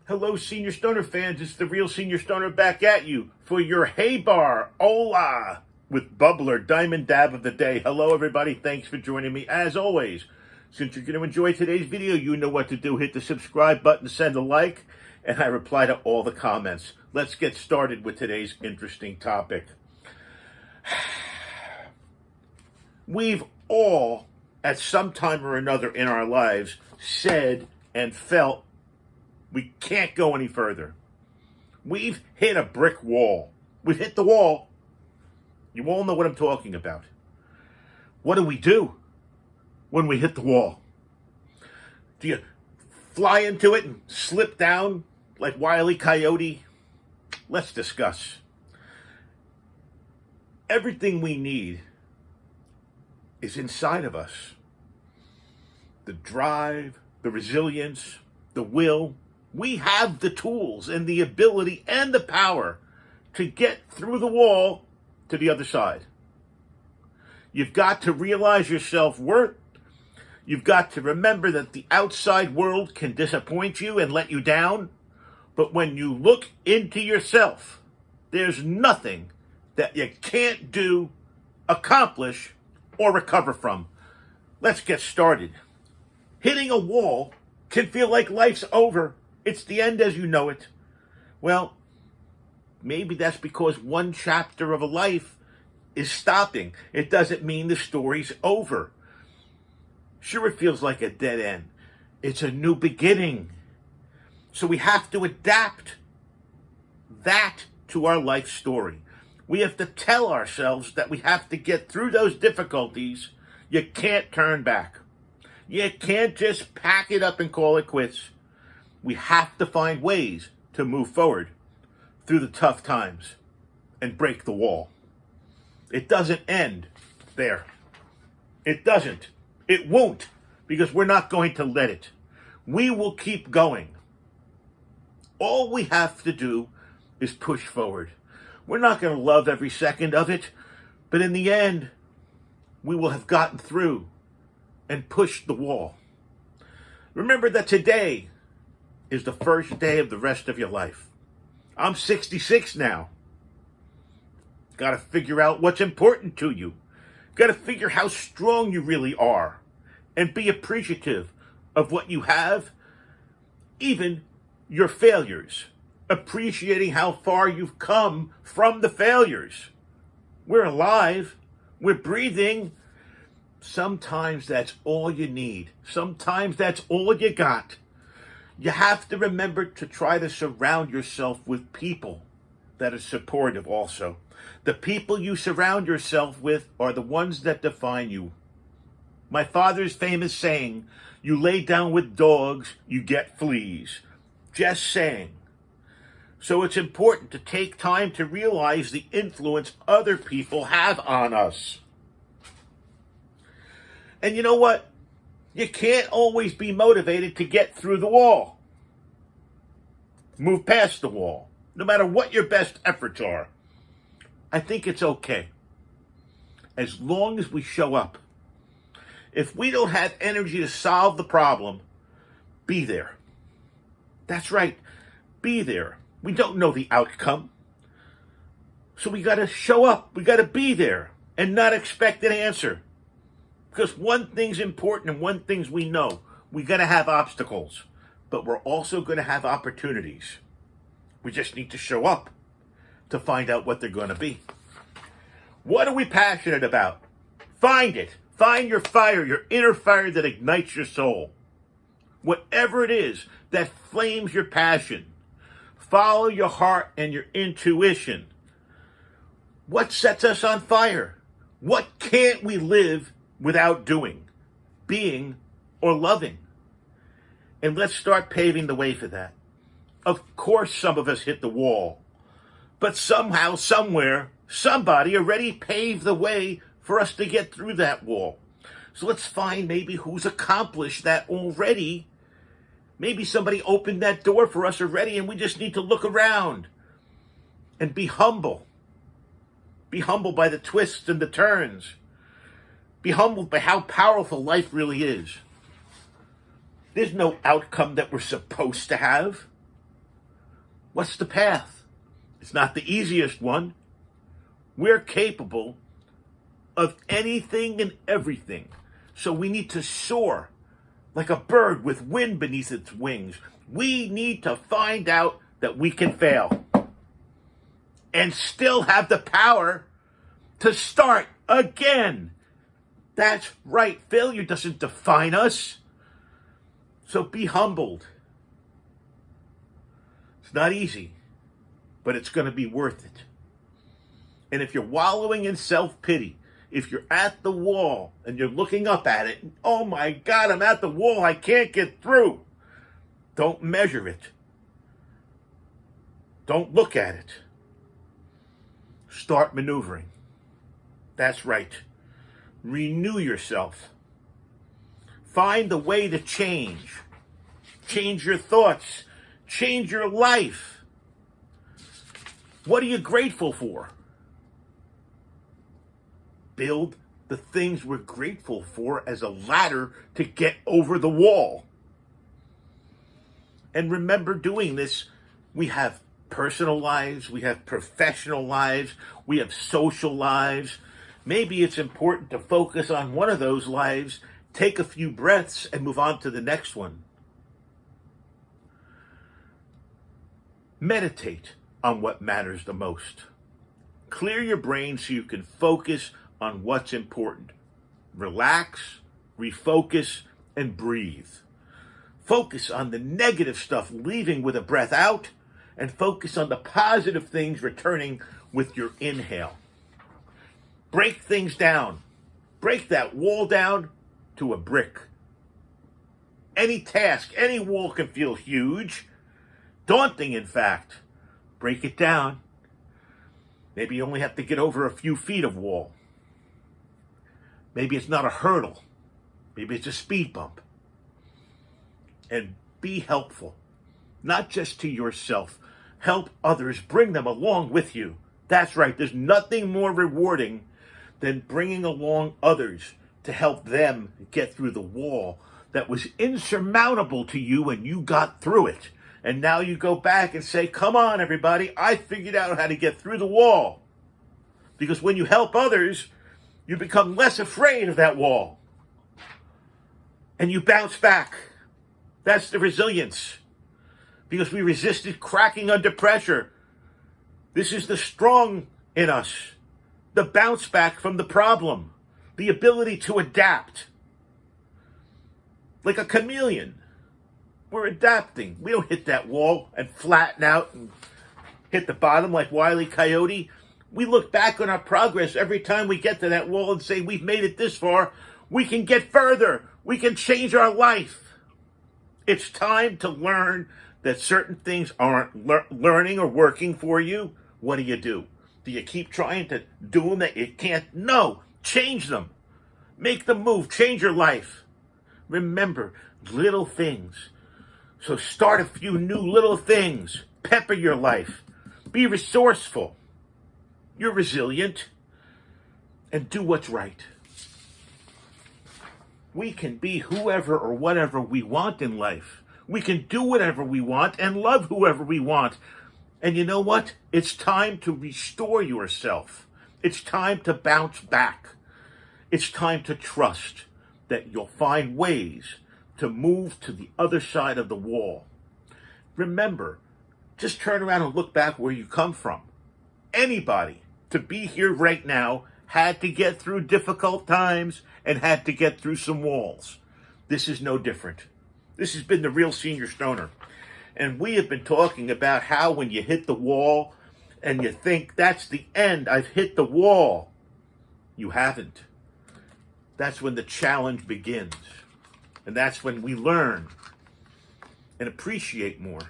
Hello, Senior Stoner fans. It's the real Senior Stoner back at you for your Heybar Ola with Bubbler Diamond Dab of the Day. Hello, everybody. Thanks for joining me. As always, since you're going to enjoy today's video, you know what to do. Hit the subscribe button, send a like, and I reply to all the comments. Let's get started with today's interesting topic. We've all, at some time or another in our lives, said and felt we can't go any further. We've hit a brick wall. We've hit the wall. You all know what I'm talking about. What do we do when we hit the wall? Do you fly into it and slip down like Wile E. Coyote? Let's discuss. Everything we need is inside of us. The drive, the resilience, the will. We have the tools and the ability and the power to get through the wall to the other side. You've got to realize your self-worth. You've got to remember that the outside world can disappoint you and let you down. But when you look into yourself, there's nothing that you can't do, accomplish, or recover from. Let's get started. Hitting a wall can feel like life's over. It's the end as you know it. Well, maybe that's because one chapter of a life is stopping. It doesn't mean the story's over. Sure, it feels like a dead end. It's a new beginning. So we have to adapt that to our life story. We have to tell ourselves that we have to get through those difficulties. You can't turn back. You can't just pack it up and call it quits. We have to find ways to move forward through the tough times and break the wall. It doesn't end there. It doesn't. It won't, because we're not going to let it. We will keep going. All we have to do is push forward. We're not going to love every second of it, but in the end, we will have gotten through and pushed the wall. Remember that today is the first day of the rest of your life. I'm 66 now. Got to figure out what's important to you. Got to figure how strong you really are and be appreciative of what you have, even your failures. Appreciating how far you've come from the failures. We're alive. We're breathing. Sometimes that's all you need. Sometimes that's all you got. You have to remember to try to surround yourself with people that are supportive also. The people you surround yourself with are the ones that define you. My father's famous saying, you lay down with dogs, you get fleas. Just saying. So it's important to take time to realize the influence other people have on us. And you know what? You can't always be motivated to get through the wall. Move past the wall, no matter what your best efforts are. I think it's okay, as long as we show up. If we don't have energy to solve the problem, be there. That's right, be there. We don't know the outcome. So we got to show up. We got to be there and not expect an answer. Because one thing's important and one thing's we know. We got to have obstacles, but we're also going to have opportunities. We just need to show up to find out what they're going to be. What are we passionate about? Find it. Find your fire, your inner fire that ignites your soul. Whatever it is that flames your passion. Follow your heart and your intuition. What sets us on fire? What can't we live without doing, being, or loving? And let's start paving the way for that. Of course, some of us hit the wall, but somehow, somewhere, somebody already paved the way for us to get through that wall. So let's find maybe who's accomplished that already. Maybe somebody opened that door for us already, and we just need to look around and be humble. Be humbled by the twists and the turns. Be humbled by how powerful life really is. There's no outcome that we're supposed to have. What's the path? It's not the easiest one. We're capable of anything and everything. So we need to soar like a bird with wind beneath its wings. We need to find out that we can fail and still have the power to start again. That's right. Failure doesn't define us. So be humbled. It's not easy, but it's going to be worth it. And if you're wallowing in self-pity, if you're at the wall and you're looking up at it, oh my God, I'm at the wall, I can't get through. Don't measure it. Don't look at it. Start maneuvering. That's right. Renew yourself. Find the way to change. Change your thoughts. Change your life. What are you grateful for? Build the things we're grateful for as a ladder to get over the wall. And remember, doing this, we have personal lives, we have professional lives, we have social lives. Maybe it's important to focus on one of those lives, take a few breaths, and move on to the next one. Meditate on what matters the most. Clear your brain so you can focus on what's important. Relax, refocus, and breathe. Focus on the negative stuff leaving with a breath out, and focus on the positive things returning with your inhale. Break things down. Break that wall down to a brick. Any task, any wall can feel huge, daunting in fact. Break it down. Maybe you only have to get over a few feet of wall. Maybe it's not a hurdle. Maybe it's a speed bump. And be helpful, not just to yourself. Help others, bring them along with you. That's right, there's nothing more rewarding than bringing along others to help them get through the wall that was insurmountable to you when you got through it. And now you go back and say, come on, everybody, I figured out how to get through the wall. Because when you help others, you become less afraid of that wall. And you bounce back. That's the resilience. Because we resisted cracking under pressure. This is the strong in us. The bounce back from the problem. The ability to adapt. Like a chameleon. We're adapting. We don't hit that wall and flatten out and hit the bottom like Wile E. Coyote. We look back on our progress every time we get to that wall and say, we've made it this far. We can get further. We can change our life. It's time to learn that certain things aren't learning or working for you. What do? Do you keep trying to do them that you can't? No. Change them. Make them move. Change your life. Remember, little things. So start a few new little things. Pepper your life. Be resourceful. You're resilient. And do what's right. We can be whoever or whatever we want in life. We can do whatever we want and love whoever we want. And you know what? It's time to restore yourself. It's time to bounce back. It's time to trust that you'll find ways to move to the other side of the wall. Remember, just turn around and look back where you come from. Anybody to be here right now had to get through difficult times and had to get through some walls. This is no different. This has been the Real Senior Stoner. And we have been talking about how when you hit the wall and you think, that's the end, I've hit the wall. You haven't. That's when the challenge begins. And that's when we learn and appreciate more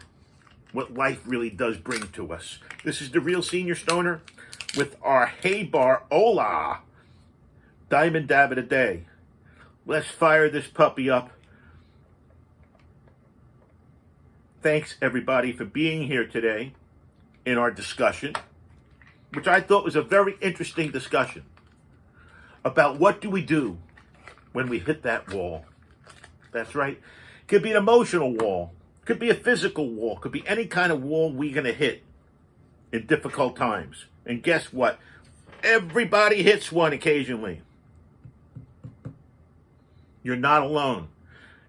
what life really does bring to us. This is the Real Senior Stoner with our Heybar Ola Diamond Dab of the Day. Let's fire this puppy up. Thanks, everybody, for being here today in our discussion, which I thought was a very interesting discussion about what do we do when we hit that wall. That's right. It could be an emotional wall. Could be a physical wall. Could be any kind of wall we're going to hit in difficult times. And guess what? Everybody hits one occasionally. You're not alone.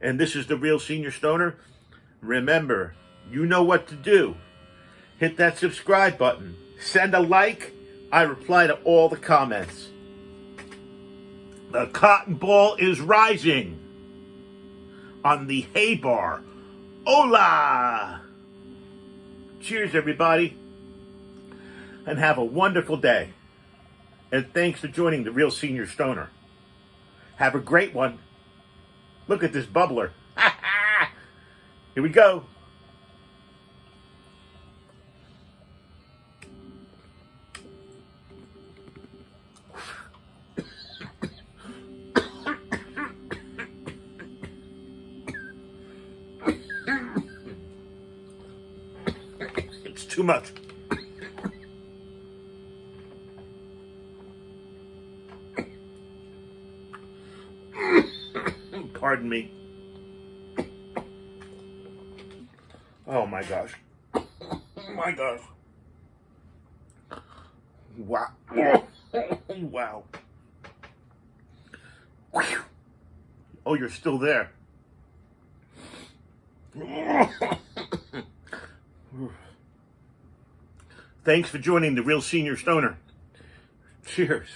And this is the Real Senior Stoner. Remember, you know what to do. Hit that subscribe button. Send a like. I reply to all the comments. The cotton ball is rising on the Heybar Ola. Cheers, everybody. And have a wonderful day. And thanks for joining the Real Senior Stoner. Have a great one. Look at this bubbler. Here we go. It's too much. Pardon me. Oh my gosh. Oh my gosh. Wow. Wow. Oh, you're still there. Thanks for joining the Real Senior Stoner. Cheers.